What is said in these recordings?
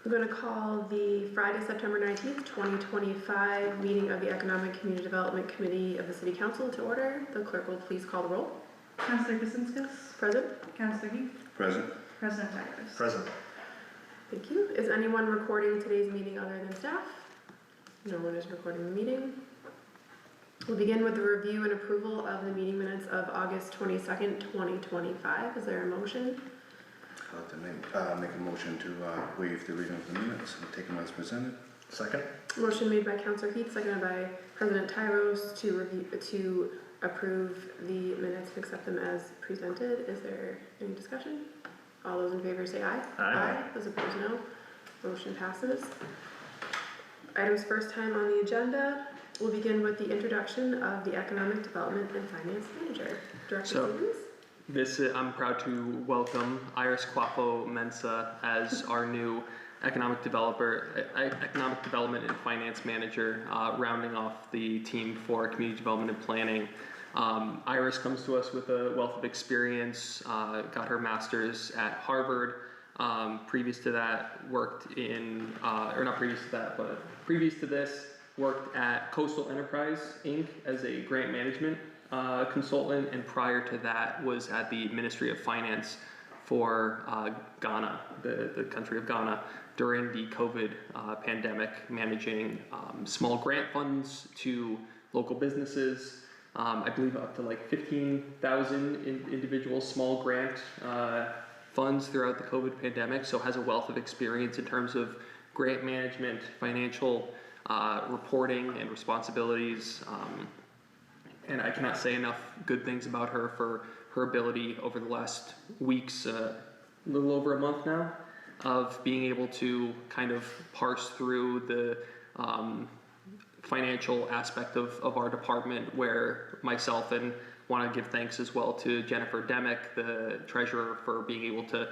I'm going to call the Friday, September 19th, 2025 meeting of the Economic Community Development Committee of the City Council to order. The clerk will please call the roll. Councillor Kusinskis. Present. Councillor Heath. Present. President Tyrus. Present. Thank you. Is anyone recording today's meeting other than staff? No one is recording the meeting. We'll begin with the review and approval of the meeting minutes of August 22nd, 2025. Is there a motion? I'd like to make a motion to waive the reading of the minutes and take them as presented. Second. Motion made by Councillor Heath, seconded by President Tyros to approve the minutes and accept them as presented. Is there any discussion? All those in favor say aye. Aye. Those opposed, no. Motion passes. Items first time on the agenda. We'll begin with the introduction of the Economic Development and Finance Manager. Director Stevens. I'm proud to welcome Iris Quapo-Mensah as our new Economic Development and Finance Manager, rounding off the team for Community Development and Planning. Iris comes to us with a wealth of experience, got her master's at Harvard. Previous to that, previous to this, worked at Coastal Enterprise, Inc. as a grant management consultant, and prior to that was at the Ministry of Finance for Ghana, the country of Ghana, during the COVID pandemic, managing small grant funds to local businesses. I believe up to like 15,000 individual small grant funds throughout the COVID pandemic, so has a wealth of experience in terms of grant management, financial reporting and responsibilities, and I cannot say enough good things about her for her ability over the last weeks, a little over a month now, of being able to kind of parse through the financial aspect of our department, where myself and want to give thanks as well to Jennifer Demick, the treasurer, for being able to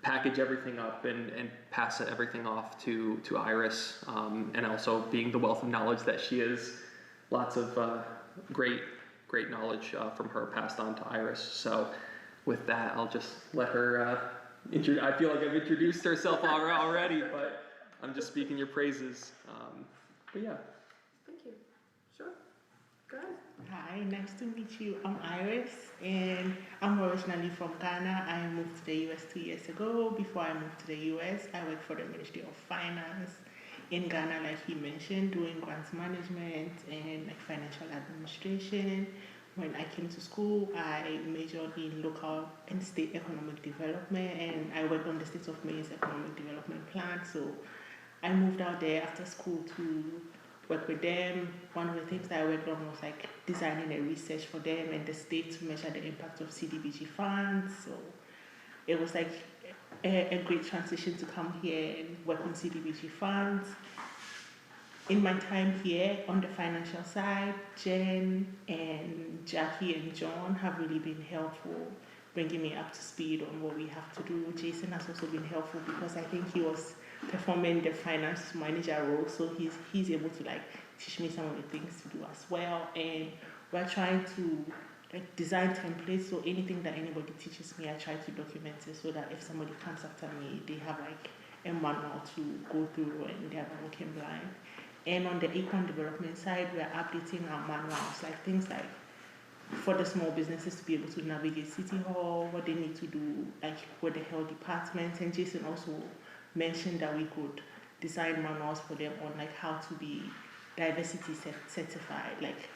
package everything up and pass everything off to Iris, and also being the wealth of knowledge that she is. Lots of great knowledge from her passed on to Iris. So with that, I'll just let her I feel like I've introduced herself already, but I'm just speaking your praises. But yeah. Thank you. Sure. Go ahead. Hi, nice to meet you. I'm Iris, and I'm originally from Ghana. I moved to the US 2 years ago. Before I moved to the US, I worked for the Ministry of Finance in Ghana, like he mentioned, doing grants management and like financial administration. When I came to school, I majored in local and state economic development, and I worked on the State of Maine's economic development plan. So I moved out there after school to work with them. One of the things that I worked on was like designing a research for them and the state to measure the impact of CDBG funds. So it was like a great transition to come here and work on CDBG funds. In my time here on the financial side, Jen and Jackie and John have really been helpful, bringing me up to speed on what we have to do. Jason has also been helpful because I think he was performing the finance manager role, so he's able to like teach me some of the things to do as well. And we're trying to like design templates, so anything that anybody teaches me, I try to document it so that if somebody comes after me, they have like a manual to go through and they're not walking blind. And on the econ development side, we're updating our manuals, like things like for the small businesses to be able to navigate City Hall, what they need to do, like with the health department. And Jason also mentioned that we could design manuals for them on like how to be diversity certified, like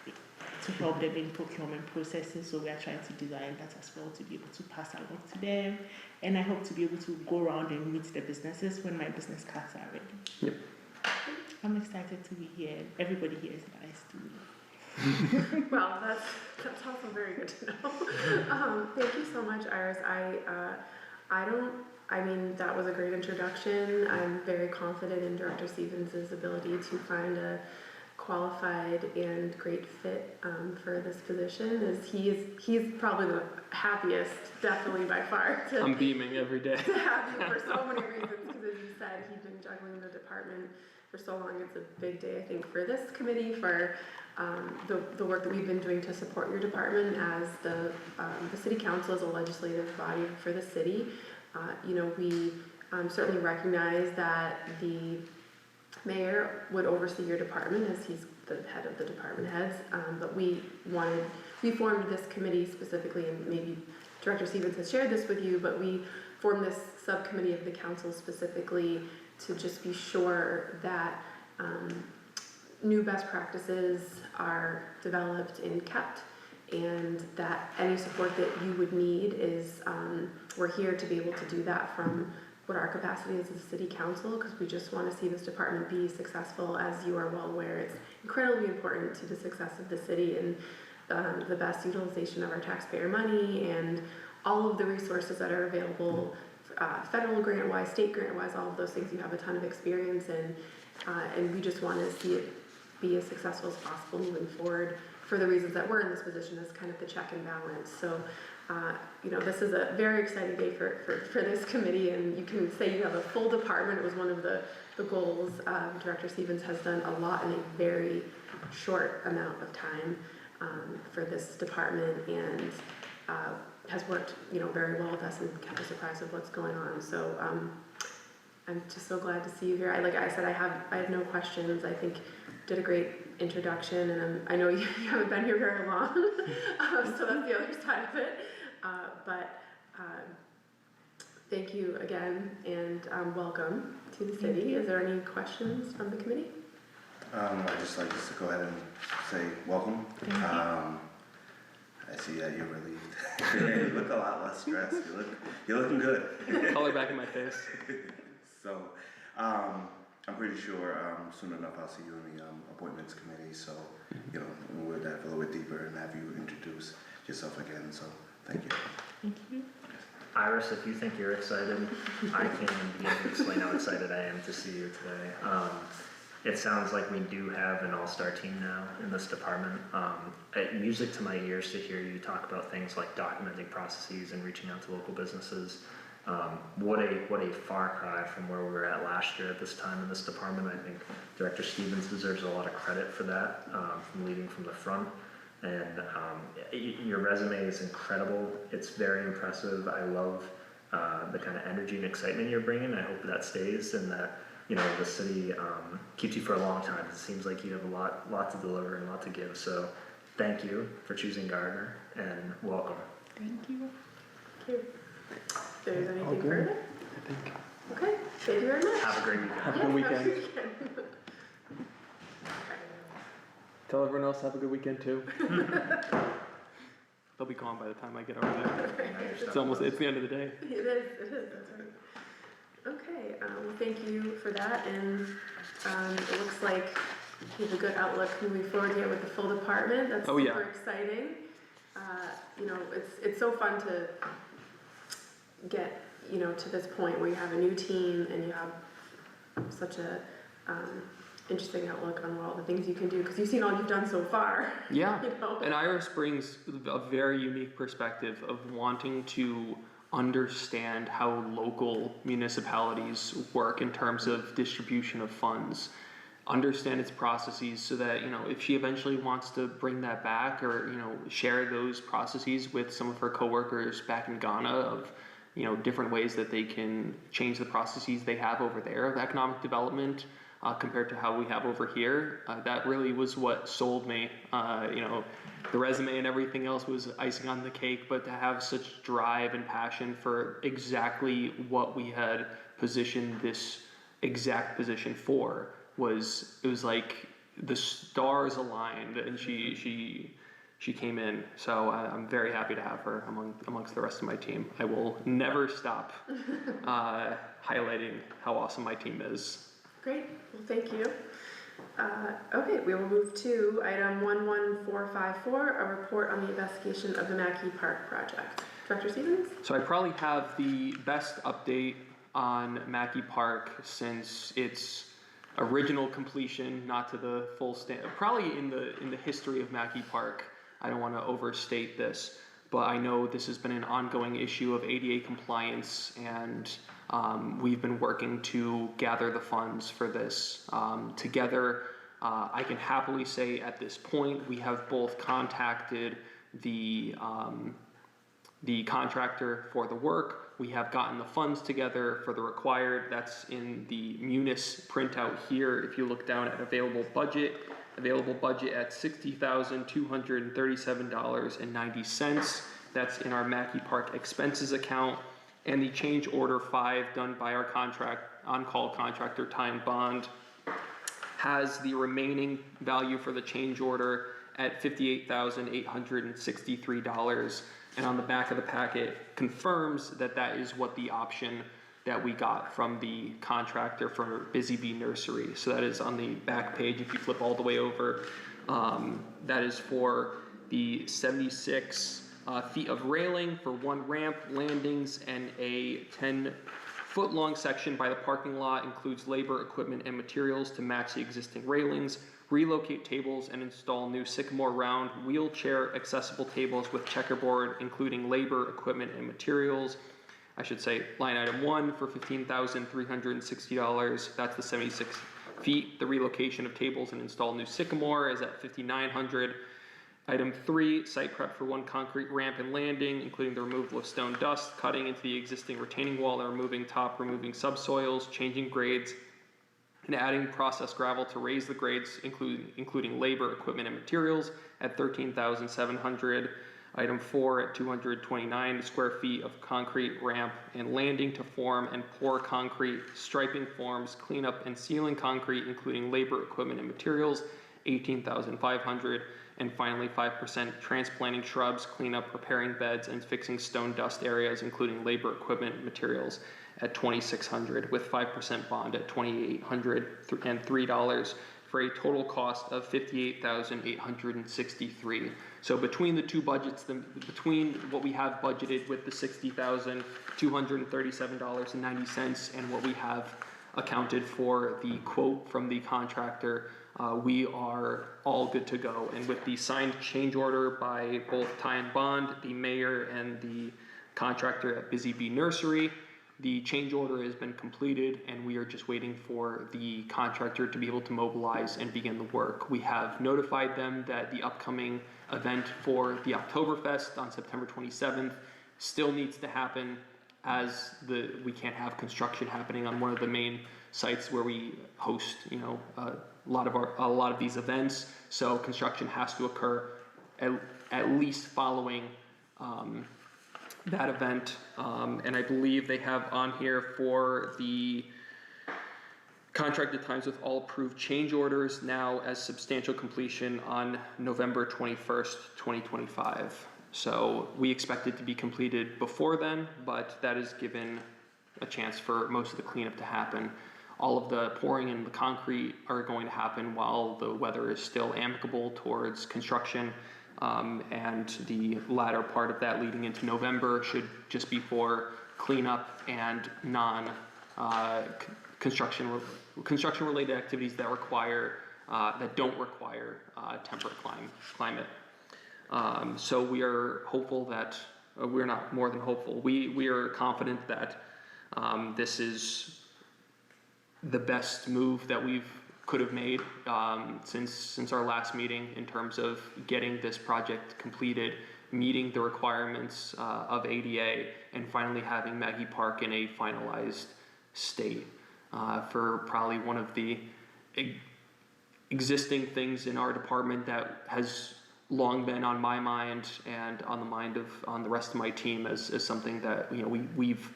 to help them in procurement processes. So we are trying to design that as well to be able to pass along to them. And I hope to be able to go around and meet the businesses when my business cards are ready. Yep. I'm excited to be here. Everybody here is nice to me. Well, that's also very good to know. Thank you so much, Iris. That was a great introduction. I'm very confident in Director Stevens' ability to find a qualified and great fit for this position. He's probably the happiest, definitely by far. I'm beaming every day. To have you for so many reasons, because as you said, he's been juggling the department for so long. It's a big day, I think, for this committee, for the work that we've been doing to support your department as the City Council, as a legislative body for the city. We certainly recognize that the mayor would oversee your department as he's the head of the department heads, but we formed this committee specifically, and maybe Director Stevens has shared this with you, but we formed this subcommittee of the council specifically to just be sure that new best practices are developed and kept, and that any support that you would need is, we're here to be able to do that from what our capacity is as a city council, because we just want to see this department be successful. As you are well aware, it's incredibly important to the success of the city and the best utilization of our taxpayer money and all of the resources that are available, federal grant wise, state grant wise, all of those things you have a ton of experience in, and we just want to see it be as successful as possible moving forward for the reasons that we're in this position as kind of the check and balance. So this is a very exciting day for this committee, and you can say you have a full department. It was one of the goals. Director Stevens has done a lot in a very short amount of time for this department, and has worked very well with us and kept us apprised of what's going on. So I'm just so glad to see you here. Like I said, I have no questions. I think did a great introduction, and I know you haven't been here very long, so that's the other side of it. But thank you again, and welcome to the city. Is there any questions from the committee? I'd just like us to go ahead and say welcome. I see that you're relieved. You look a lot less stressed. You're looking good. Color back in my face. So, I'm pretty sure soon enough I'll see you in the appointments committee. So, we'll dive a little bit deeper and have you introduce yourself again. So, thank you. Thank you. Iris, if you think you're excited, I can begin to explain how excited I am to see you today. It sounds like we do have an all-star team now in this department. Music to my ears to hear you talk about things like documenting processes and reaching out to local businesses. What a far cry from where we were at last year at this time in this department. I think Director Stevens deserves a lot of credit for that, from leading from the front. And your resume is incredible. It's very impressive. I love the kind of energy and excitement you're bringing. I hope that stays, and that the city keeps you for a long time. It seems like you have a lot to deliver and a lot to give. So thank you for choosing Gardner, and welcome. Thank you. Thank you. If there's anything further? I think. Okay, thank you very much. Have a great weekend. Have a good weekend. Have a good weekend. Tell everyone else have a good weekend too. They'll be gone by the time I get over there. It's the end of the day. It is, that's right. Okay, well, thank you for that, and it looks like you have a good outlook moving forward here with the full department. That's super exciting. It's so fun to get to this point where you have a new team and you have such a interesting outlook on all the things you can do, because you've seen all you've done so far. Yeah, and Iris brings a very unique perspective of wanting to understand how local municipalities work in terms of distribution of funds, understand its processes, so that if she eventually wants to bring that back, or share those processes with some of her coworkers back in Ghana of different ways that they can change the processes they have over there of economic development compared to how we have over here. That really was what sold me. The resume and everything else was icing on the cake, but to have such drive and passion for exactly what we had positioned this exact position for it was like the stars aligned, and she came in. So I'm very happy to have her amongst the rest of my team. I will never stop highlighting how awesome my team is. Great, well, thank you. Okay, we will move to item 11454, a report on the investigation of the Mackey Park project. Director Stevens? So I probably have the best update on Mackey Park since its original completion, not to the full standard, probably in the history of Mackey Park. I don't want to overstate this, but I know this has been an ongoing issue of ADA compliance, and we've been working to gather the funds for this together. I can happily say at this point we have both contacted the the contractor for the work. We have gotten the funds together for the required. That's in the Munis printout here. If you look down at available budget at $60,237.90. That's in our Mackey Park expenses account. And the change order 5 done by our on-call contractor Ty and Bond has the remaining value for the change order at $58,863, and on the back of the packet confirms that that is what the option that we got from the contractor for Busy Bee Nursery. So that is on the back page. If you flip all the way over, that is for the 76 feet of railing for 1 ramp, landings, and a 10-foot-long section by the parking lot. Includes labor, equipment, and materials to match the existing railings. Relocate tables and install new Sycamore round wheelchair accessible tables with checkerboard, including labor, equipment, and materials. I should say line item 1 for $15,360. That's the 76 feet. The relocation of tables and install new Sycamore is at $5,900. Item 3, site prep for 1 concrete ramp and landing, including the removal of stone dust, cutting into the existing retaining wall and removing subsoils, changing grades, and adding processed gravel to raise the grades, including labor, equipment, and materials at $13,700. Item 4 at 229 square feet of concrete ramp and landing to form and pour concrete, striping forms, cleanup and sealing concrete, including labor, equipment, and materials, $18,500. And finally, 5% transplanting shrubs, cleanup, repairing beds, and fixing stone dust areas, including labor, equipment, and materials at $2,600, with 5% bond at $2,803 for a total cost of $58,863. So between the two budgets, between what we have budgeted with the $60,237.90 and what we have accounted for the quote from the contractor, we are all good to go. And with the signed change order by both Ty and Bond, the mayor, and the contractor at Busy Bee Nursery, the change order has been completed, and we are just waiting for the contractor to be able to mobilize and begin the work. We have notified them that the upcoming event for the Oktoberfest on September 27th still needs to happen, as we can't have construction happening on one of the main sites where we host, a lot of these events. So construction has to occur at least following that event, and I believe they have on here for the contracted times with all approved change orders now as substantial completion on November 21st, 2025. So we expect it to be completed before then, but that is given a chance for most of the cleanup to happen. All of the pouring and the concrete are going to happen while the weather is still amicable towards construction. And the latter part of that leading into November should just be for cleanup and construction related activities that don't require temperate climate. So we are hopeful that we're not more than hopeful. We are confident that this is the best move that we could have made since our last meeting in terms of getting this project completed, meeting the requirements of ADA, and finally having Mackey Park in a finalized state for probably one of the existing things in our department that has long been on my mind and on the mind on the rest of my team as something that we've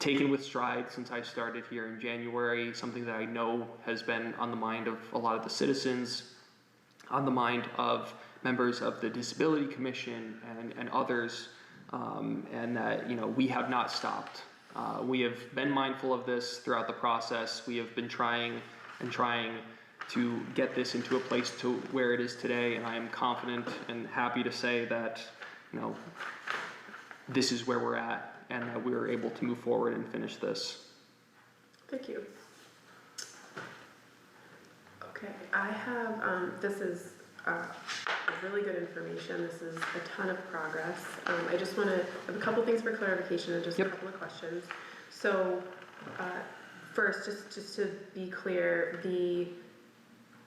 taken with stride since I started here in January, something that I know has been on the mind of a lot of the citizens, on the mind of members of the Disability Commission and others, and that we have not stopped. We have been mindful of this throughout the process. We have been trying to get this into a place to where it is today, and I am confident and happy to say that this is where we're at, and that we are able to move forward and finish this. Thank you. Okay, I have, this is really good information. This is a ton of progress. I just want to have a couple things for clarification and just a couple of questions. So first, just to be clear, the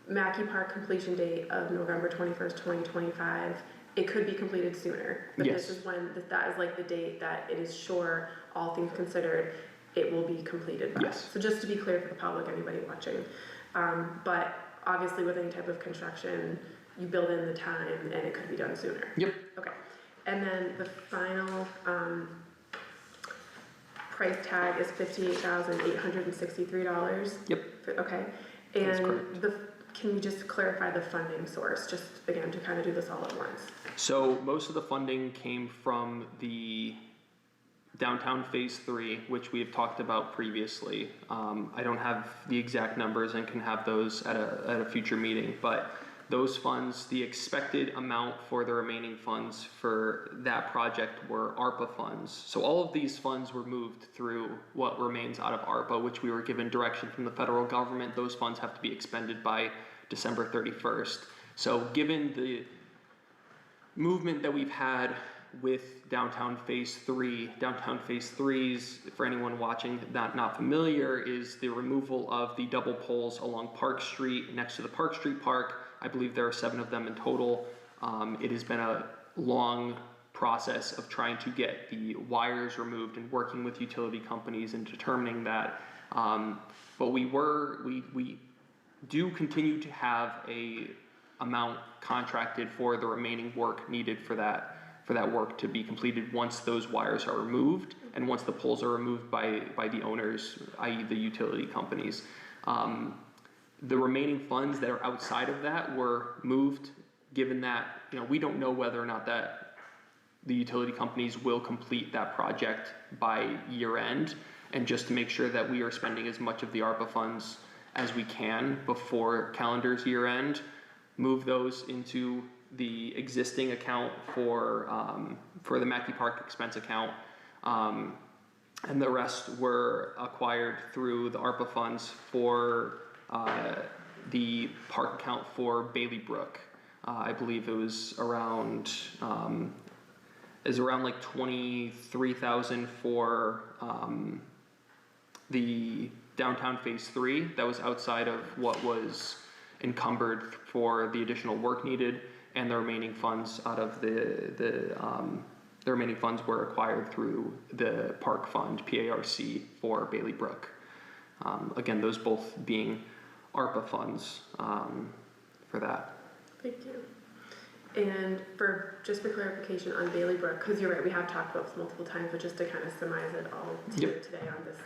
Mackey Park completion date of November 21st, 2025 it could be completed sooner, but Yes. this is when, that is like the date that it is sure, all things considered, it will be completed by. Yes. So just to be clear for the public, anybody watching, but obviously with any type of construction, you build in the time and it could be done sooner. Yep. Okay, and then the final, price tag is $58,863. Yep. Okay, That's and correct. can you just clarify the funding source, just again, to kind of do this all at once? So most of the funding came from the downtown phase 3, which we have talked about previously. I don't have the exact numbers and can have those at a future meeting, but those funds, the expected amount for the remaining funds for that project were ARPA funds. So all of these funds were moved through what remains out of ARPA, which we were given direction from the federal government. Those funds have to be expended by December 31st. So given the movement that we've had with downtown phase 3, downtown phase 3's, for anyone watching not familiar, is the removal of the double poles along Park Street next to the Park Street Park. I believe there are 7 of them in total. It has been a long process of trying to get the wires removed and working with utility companies and determining that. But we do continue to have a amount contracted for the remaining work needed for that work to be completed once those wires are removed and once the poles are removed by the owners, i.e. the utility companies. The remaining funds that are outside of that were moved, given that, we don't know whether or not that the utility companies will complete that project by year end, and just to make sure that we are spending as much of the ARPA funds as we can before calendar's year end, move those into the existing account for the Mackey Park expense account, and the rest were acquired through the ARPA funds for the park account for Bailey Brook. I believe it was around like 23,000 for the downtown phase 3. That was outside of what was encumbered for the additional work needed, and the remaining funds out of the remaining funds were acquired through the park fund, PARC, for Bailey Brook. Again, those both being ARPA funds for that. Thank you. And just for clarification on Bailey Brook, because you're right, we have talked about this multiple times, but just to kind of surmise it all to you today on this,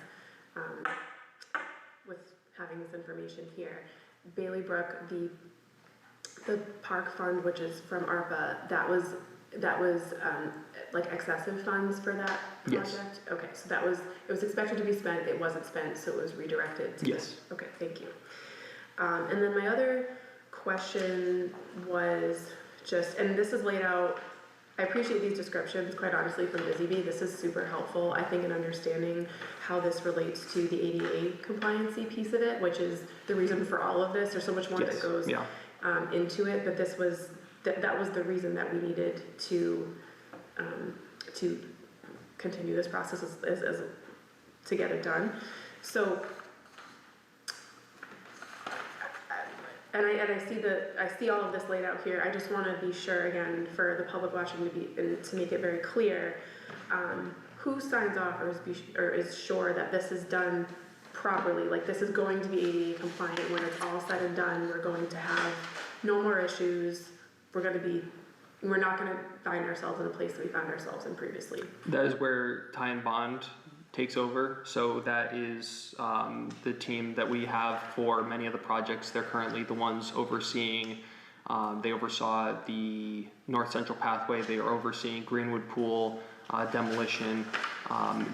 with having this information here. Bailey Brook, the park fund, which is from ARPA, that was like excessive funds for that project? Yes. Okay, so it was expected to be spent, it wasn't spent, so it was redirected to Yes. Okay, thank you. And then my other question was just, and this is laid out, I appreciate these descriptions, quite honestly, from Busy Bee. This is super helpful, I think, in understanding how this relates to the ADA compliancy piece of it, which is the reason for all of this. There's so much more that goes into it, but this was, that was the reason that we needed to continue this process as to get it done. So, and I see all of this laid out here. I just want to be sure, again, for the public watching to make it very clear, who signs off or is sure that this is done properly, like this is going to be ADA compliant when it's all said and done. We're going to have no more issues. We're not going to find ourselves in a place that we found ourselves in previously. That is where Ty and Bond takes over. So that is the team that we have for many of the projects. They're currently the ones overseeing. They oversaw the North Central Pathway. They are overseeing Greenwood Pool demolition.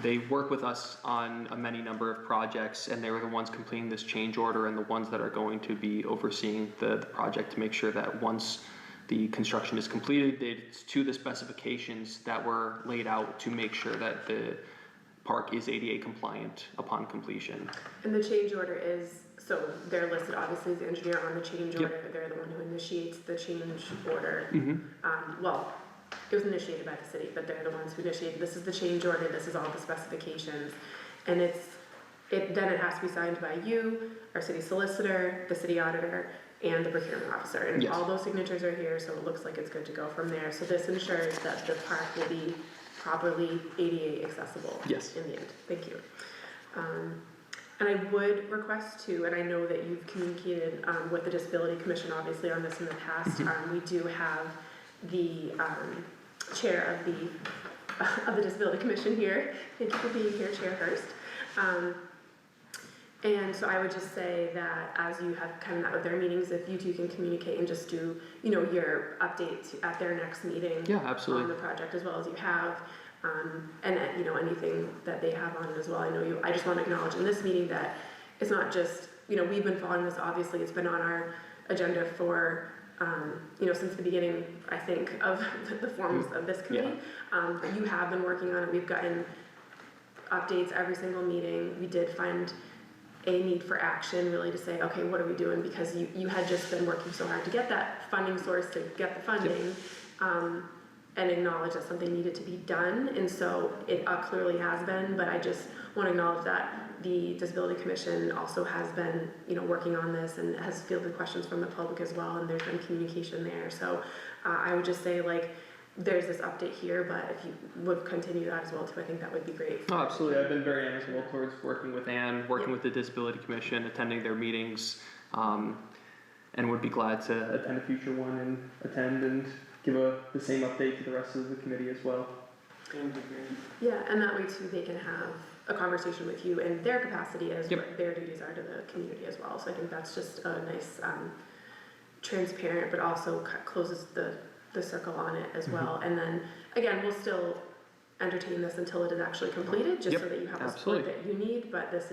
They work with us on a many number of projects, and they were the ones completing this change order and the ones that are going to be overseeing the project to make sure that once the construction is completed, it's to the specifications that were laid out to make sure that the park is ADA compliant upon completion. And the change order is, so they're listed obviously as the engineer on the change order. They're the one who initiates the change order. Well, it was initiated by the city, but they're the ones who initiated. This is the change order. This is all the specifications, and then it has to be signed by you, our city solicitor, the city auditor, and the procurement officer. And Yes. all those signatures are here, so it looks like it's good to go from there. So this ensures that the park will be properly ADA accessible Yes. in the end. Thank you. And I would request too, and I know that you've communicated with the Disability Commission obviously on this in the past, we do have the chair of the Disability Commission here. Thank you for being here, Chair Hurst. And so I would just say that as you have kind of met with their meetings, if you two can communicate and just do, you know, your update at their next meeting Yeah, on absolutely. the project as well as you have, and you know, anything that they have on it as well. I just want to acknowledge in this meeting that it's not just, you know, we've been following this, obviously it's been on our agenda for, you know, since the beginning, I think, of the forms of this committee. But you have been working on it, we've gotten updates every single meeting. We did find a need for action really to say, okay, what are we doing? Because you had just been working so hard to get that funding source, to get the funding, and acknowledge that something needed to be done. And so it clearly has been, but I just want to acknowledge that the Disability Commission also has been, you know, working on this and has fielded questions from the public as well, and there's been communication there. So I would just say, like, there's this update here, but if you would continue that as well too, I think that would be great. Oh, absolutely. I've been very amicable towards working with Anne, working with the Disability Commission, attending their meetings, and would be glad to attend a future one and attend and give the same update to the rest of the committee as well. Yeah, and that way too, they can have a conversation with you in their capacity as what their duties are to the community as well. So I think that's just a nice, transparent, but also closes the circle on it as well. And then again, we'll still entertain this until it is actually completed, just so that you have the support that you need. But this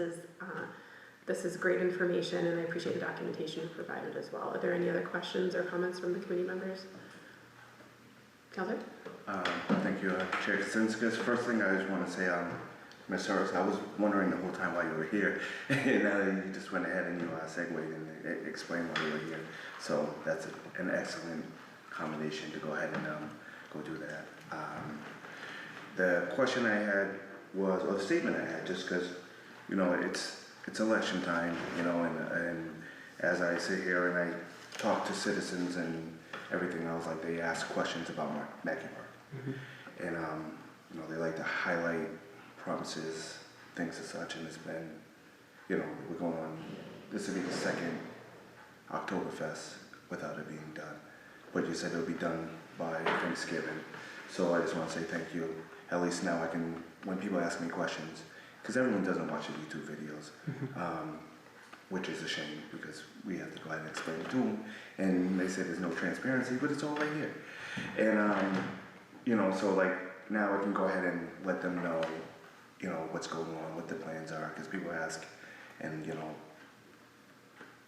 is great information, and I appreciate the documentation you provided as well. Are there any other questions or comments from the committee members? Counselor? Thank you, Chair Kaczynskis. First thing I just want to say, Ms. Hurst, I was wondering the whole time while you were here, and you just went ahead and you segued and explained why you were here. So that's an excellent combination to go ahead and go do that. The question I had was, or the statement I had, just because, you know, it's election time, you know, and as I sit here and I talk to citizens and everything else, like they ask questions about Mackey Park. And, you know, they like to highlight promises, things as such, and it's been, you know, we're going on, this will be the second Oktoberfest without it being done. But you said it'll be done by Thanksgiving. So I just want to say thank you. At least now I can, when people ask me questions, because everyone doesn't watch the YouTube videos, which is a shame because we have to go ahead and explain it to them. And they say there's no transparency, but it's all right here. And, you know, so like now I can go ahead and let them know, you know, what's going on, what the plans are, because people ask, and, you know,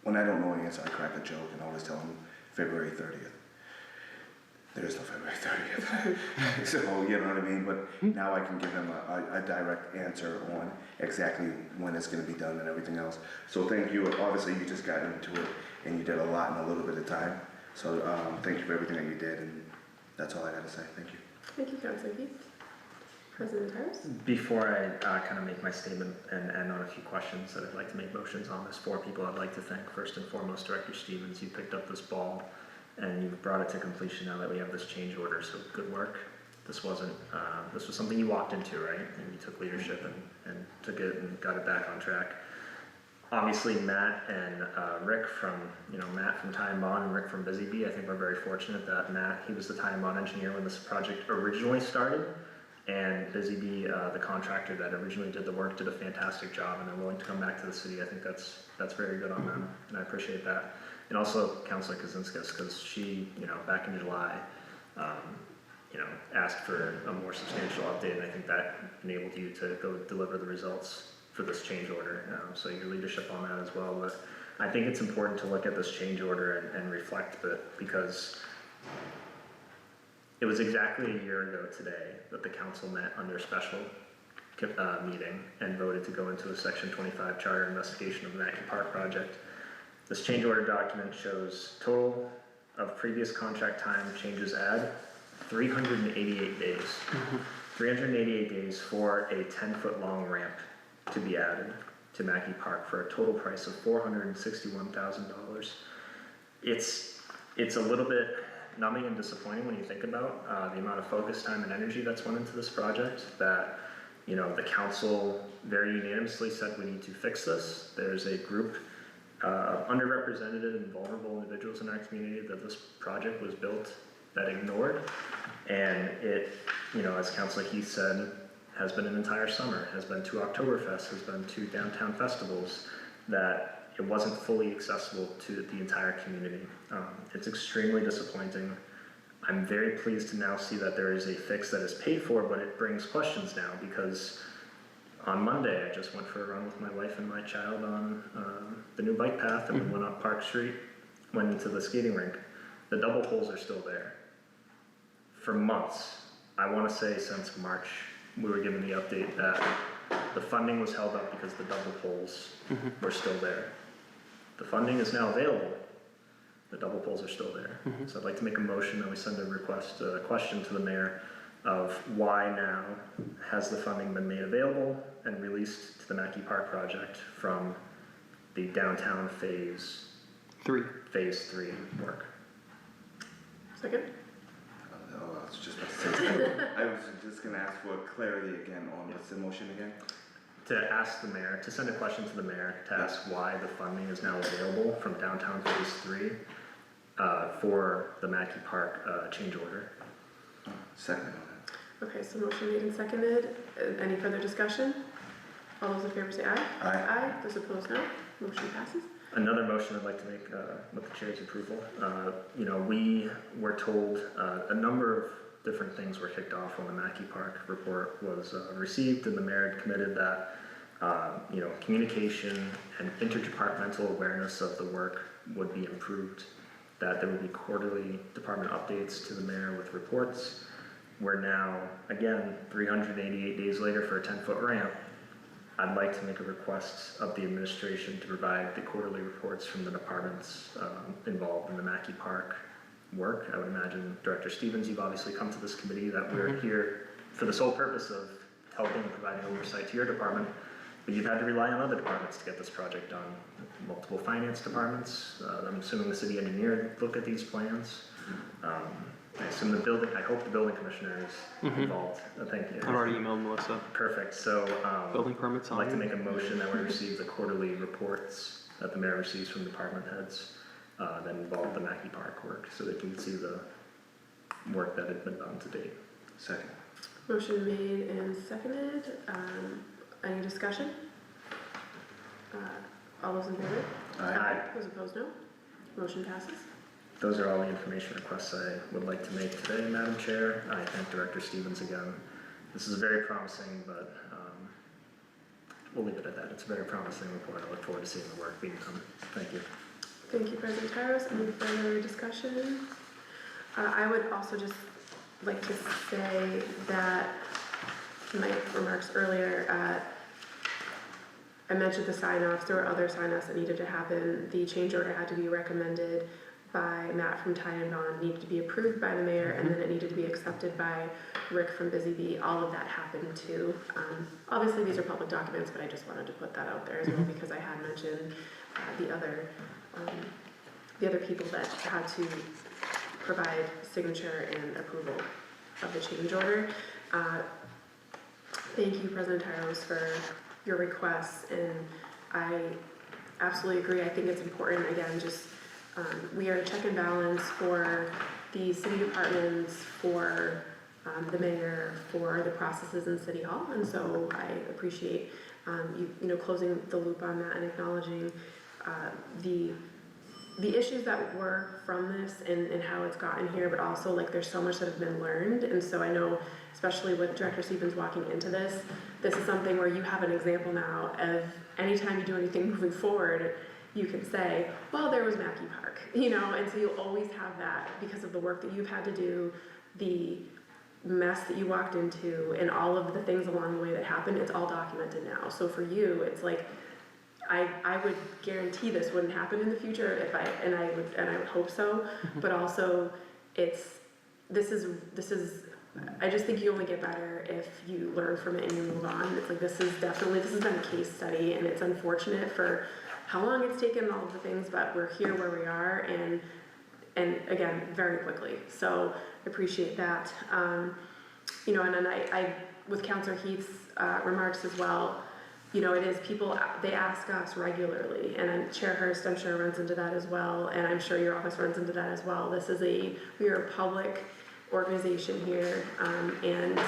when I don't know an answer, I crack a joke and always tell them February 30th. There is no February 30th. So, you know what I mean? But now I can give them a direct answer on exactly when it's going to be done and everything else. So thank you. Obviously, you just got into it and you did a lot in a little bit of time. So thank you for everything that you did, and that's all I got to say. Thank you. Thank you, Councilor Keith. President Tars? Before I kind of make my statement and end on a few questions that I'd like to make motions on, there's 4 people I'd like to thank. First and foremost, Director Stevens, you picked up this ball and you've brought it to completion now that we have this change order, so good work. This was something you walked into, right? And you took leadership and took it and got it back on track. Obviously, Matt and Rick from Tie and Bond and Rick from Busy Bee, I think we're very fortunate that Matt, he was the Tie and Bond engineer when this project originally started, and Busy Bee, the contractor that originally did the work, did a fantastic job, and they're willing to come back to the city. I think that's very good on them, and I appreciate that. And also Councilor Kaczynskis, because she, back in July, asked for a more substantial update, and I think that enabled you to go deliver the results for this change order. So your leadership on that as well. But I think it's important to look at this change order and reflect, because it was exactly a year ago today that the council met under special meeting and voted to go into a Section 25 charter investigation of the Mackey Park project. This change order document shows total of previous contract time changes add 388 days. 388 days for a 10-foot long ramp to be added to Mackey Park for a total price of $461,000. it's a little bit numbing and disappointing when you think about the amount of focus, time, and energy that's went into this project. That, you know, the council very unanimously said we need to fix this. There's a group underrepresented and vulnerable individuals in our community that this project was built that ignored, and it, you know, as Councilor Heath said, has been an entire summer, has been 2 Oktoberfests, has been 2 downtown festivals, that it wasn't fully accessible to the entire community. It's extremely disappointing. I'm very pleased to now see that there is a fix that is paid for, but it brings questions now, because on Monday I just went for a run with my wife and my child on the new bike path, and we went up Park Street, went into the skating rink. The double poles are still there. For months, I want to say since March, we were given the update that the funding was held up because the double poles were still there. The funding is now available. The double poles are still there. So I'd like to make a motion that we send a question to the mayor of why now has the funding been made available and released to the Mackey Park project from the downtown phase 3 work. Second? I was just about to say, I was just gonna ask for clarity again on what's the motion again? To ask the mayor, to send a question to the mayor, to ask why the funding is now available from downtown phase 3 for the Mackey Park change order. Second on that. Okay, so motion made and seconded. Any further discussion? All those in favor say aye. Aye. Aye. Those opposed, no. Motion passes. Another motion I'd like to make with the chair's approval. You know, we were told a number of different things were kicked off when the Mackey Park report was received, and the mayor had committed that you know, communication and interdepartmental awareness of the work would be improved, that there would be quarterly department updates to the mayor with reports. We're now, again, 388 days later for a 10-foot ramp. I'd like to make a request of the administration to provide the quarterly reports from the departments involved in the Mackey Park work. I would imagine, Director Stevens, you've obviously come to this committee that we're here for the sole purpose of helping and providing oversight to your department, but you've had to rely on other departments to get this project done. Multiple finance departments, I'm assuming the city engineer look at these plans. I assume I hope the building commissioner is involved. Thank you. I've already emailed Melissa. Perfect, so Building permits I'd on like to you? make a motion that we receive the quarterly reports that the mayor receives from department heads that involve the Mackey Park work, so they can see the work that had been done to date. Second. Motion made and seconded. Any discussion? All those in favor? Aye. Those opposed, no. Motion passes. Those are all the information requests I would like to make today, Madam Chair. I thank Director Stevens again. This is very promising, but we'll leave it at that. It's a very promising report. I look forward to seeing the work being done. Thank you. Thank you, President Tyros. Any further discussion? I would also just like to say that my remarks earlier, I mentioned the sign-offs. There were other sign-offs that needed to happen. The change order had to be recommended by Matt from Ty and Bond, needed to be approved by the mayor, and then it needed to be accepted by Rick from Busy Bee. All of that happened too. Obviously these are public documents, but I just wanted to put that out there as well, because I had mentioned the other people that had to provide signature and approval of the change order. Thank you, President Tyros, for your requests, and I absolutely agree. I think it's important, again, just we are a check and balance for the city departments, for the mayor, for the processes in City Hall, and so I appreciate you know, closing the loop on that and acknowledging the issues that were from this and how it's gotten here, but also like there's so much that has been learned. And so I know, especially with Director Stevens walking into this is something where you have an example now of anytime you do anything moving forward, you can say, well, there was Mackey Park, you know, and so you'll always have that because of the work that you've had to do, the mess that you walked into, and all of the things along the way that happened. It's all documented now. So for you, it's like, I would guarantee this wouldn't happen in the future if I would hope so, but also this is I just think you only get better if you learn from it and you move on. It's like this has been a case study, and it's unfortunate for how long it's taken, all of the things, but we're here where we are, and again, very quickly. So I appreciate that. You know, and then I with Councillor Heath's remarks as well, you know, it is people, they ask us regularly, and Chair Hurst, I'm sure, runs into that as well, and I'm sure your office runs into that as well. We are a public organization here, and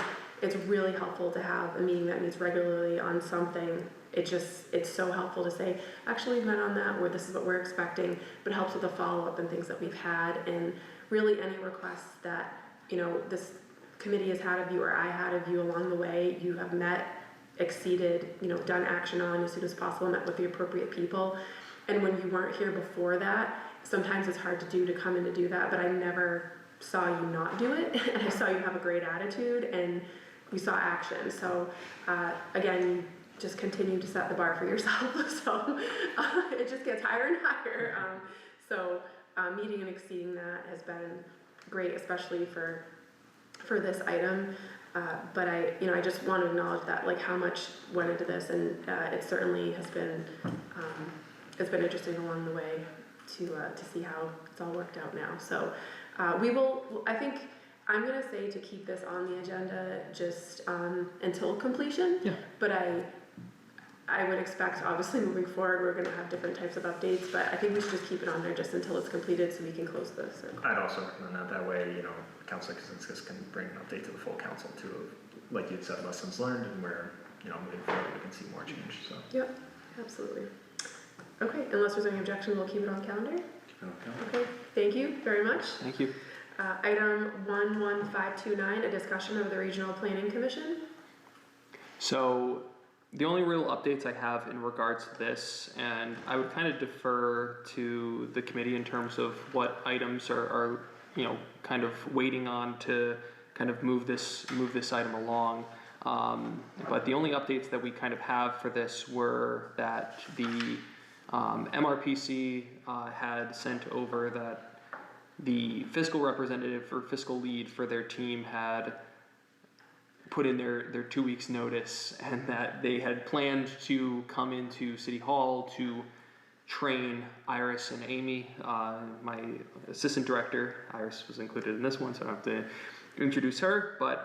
it's really helpful to have a meeting that meets regularly on something. It's so helpful to say, actually, we've met on that, or this is what we're expecting, but it helps with the follow-up and things that we've had, and really any requests that, you know, this committee has had of you, or I had of you along the way, you have met, exceeded, you know, done action on as soon as possible, met with the appropriate people. And when you weren't here before that, sometimes it's hard to come in to do that, but I never saw you not do it, and I saw you have a great attitude, and we saw action. So again, you just continue to set the bar for yourself, so it just gets higher and higher. So meeting and exceeding that has been great, especially for this item. But I just want to acknowledge that, like, how much went into this, and it certainly has been it's been interesting along the way to see how it's all worked out now. So I think I'm gonna say to keep this on the agenda just until completion. Yeah. But I would expect, obviously, moving forward, we're gonna have different types of updates, but I think we should just keep it on there just until it's completed so we can close this. I'd also recommend that. That way, you know, Councilor Kaczynskis can bring an update to the full council too, like you'd said, lessons learned, and where, you know, moving forward we can see more change. So. Yep, absolutely. Okay, unless there's any objection, we'll keep it on calendar. Okay, thank you very much. Thank you. Item 11529, a discussion of the Regional Planning Commission. So the only real updates I have in regards to this, and I would kind of defer to the committee in terms of what items are you know, kind of waiting on to kind of move this item along. But the only updates that we kind of have for this were that the MRPC had sent over that the fiscal representative or fiscal lead for their team had put in their 2 weeks notice, and that they had planned to come into City Hall to train Iris and Amy, my assistant director. Iris was included in this one, so I don't have to introduce her, but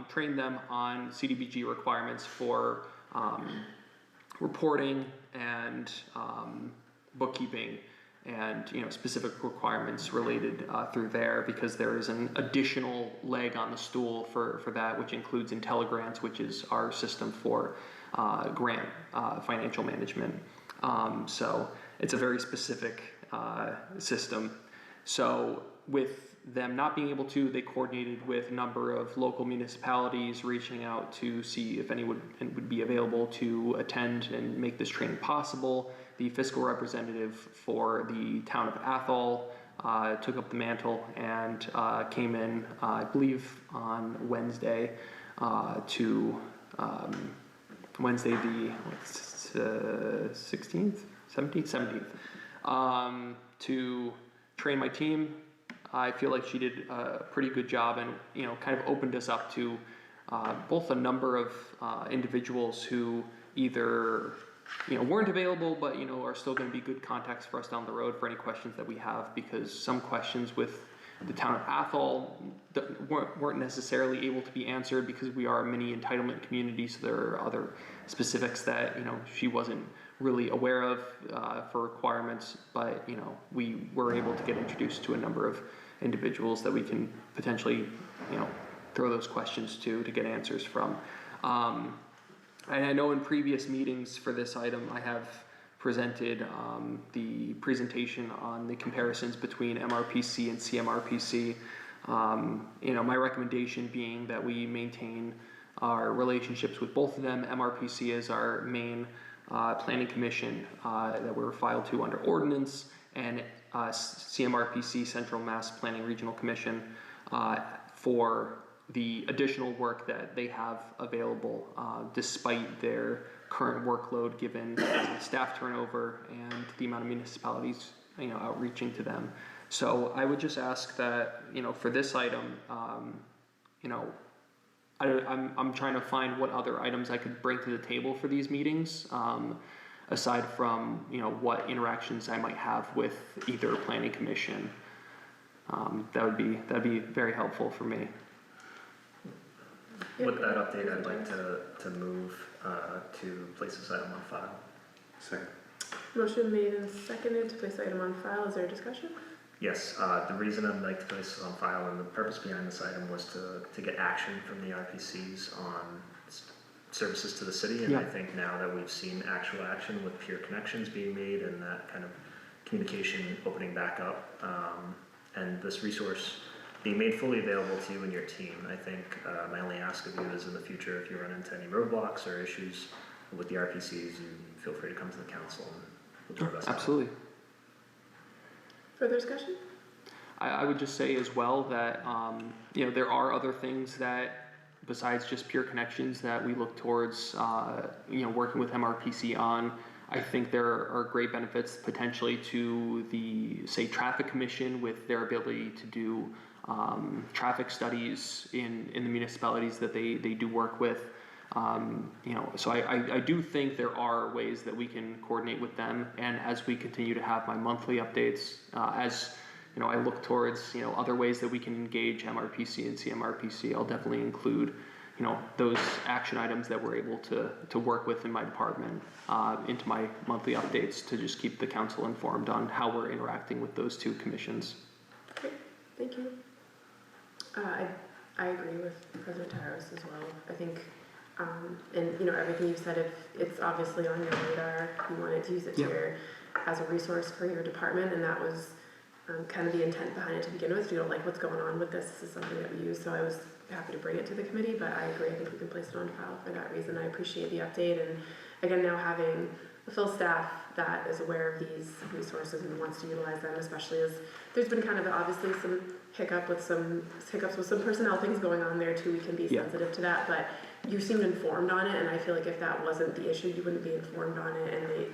train them on CDBG requirements for reporting and bookkeeping, and, you know, specific requirements related through there, because there is an additional leg on the stool for that, which includes IntelliGrants, which is our system for grant financial management. So it's a very specific system. So with them not being able to, they coordinated with a number of local municipalities, reaching out to see if anyone would be available to attend and make this training possible. The fiscal representative for the town of Athol took up the mantle and came in, I believe, on Wednesday to Wednesday the 16th, 17th, to train my team. I feel like she did a pretty good job, and, you know, kind of opened us up to both a number of individuals who either, you know, weren't available, but, you know, are still going to be good contacts for us down the road for any questions that we have, because some questions with the town of Athol weren't necessarily able to be answered because we are a mini entitlement community, so there are other specifics that, you know, she wasn't really aware of for requirements, but, you know, we were able to get introduced to a number of individuals that we can potentially, you know, throw those questions to get answers from. And I know in previous meetings for this item, I have presented the presentation on the comparisons between MRPC and CMRPC. You know, my recommendation being that we maintain our relationships with both of them. MRPC is our main planning commission that we're filed to under ordinance, and CMRPC, Central Mass Planning Regional Commission, for the additional work that they have available despite their current workload, given staff turnover and the amount of municipalities, you know, outreaching to them. So I would just ask that, you know, for this item, you know, I'm trying to find what other items I could bring to the table for these meetings. aside from, what interactions I might have with either planning commission. That'd be very helpful for me. With that update, I'd like to move to place this item on file. Second. Motion made and seconded to place item on file. Is there a discussion? Yes, the reason I'd like to place this on file and the purpose behind this item was to get action from the RPCs on services to the city, and I think now that we've seen actual action with peer connections being made and that kind of communication opening back up, and this resource being made fully available to you and your team, I think my only ask of you is in the future, if you run into any roadblocks or issues with the RPCs, you feel free to come to the council and we'll do our best. Absolutely. Further discussion? I would just say as well that, there are other things that, besides just peer connections, that we look towards, working with MRPC on. I think there are great benefits potentially to the, say, traffic commission with their ability to do traffic studies in the municipalities that they do work with. So I do think there are ways that we can coordinate with them, and as we continue to have my monthly updates, I look towards, other ways that we can engage MRPC and CMRPC, I'll definitely include, those action items that we're able to work with in my department into my monthly updates to just keep the council informed on how we're interacting with those two commissions. Great, thank you. I agree with President Tyros as well. I think, and everything you've said, if it's obviously on your radar, you wanted to use it as a resource for your department, and that was kind of the intent behind it to begin with. Like what's going on with this. This is something that we use, so I was happy to bring it to the committee, but I agree, I think we can place it on file for that reason. I appreciate the update, and again, now having a full staff that is aware of these resources and wants to utilize them, especially as there's been kind of obviously some hiccups with some personnel things going on there too. We can be sensitive to that, but you seemed informed on it, and I feel like if that wasn't the issue, you wouldn't be informed on it,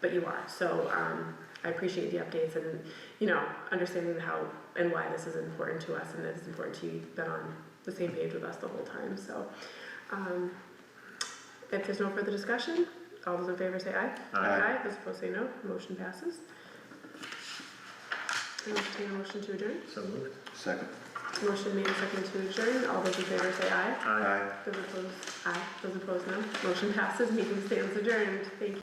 but you are. So I appreciate the updates and understanding how and why this is important to us, and that it's important to you. You've been on the same page with us the whole time. So if there's no further discussion, all those in favor say aye. Aye. Those opposed say no. Motion passes. Entertain a motion to adjourn. So moved. Second. Motion made and seconded to adjourn. All those in favor say aye. Aye. Those opposed, aye. Those opposed, no. Motion passes. Meeting stands adjourned. Thank you.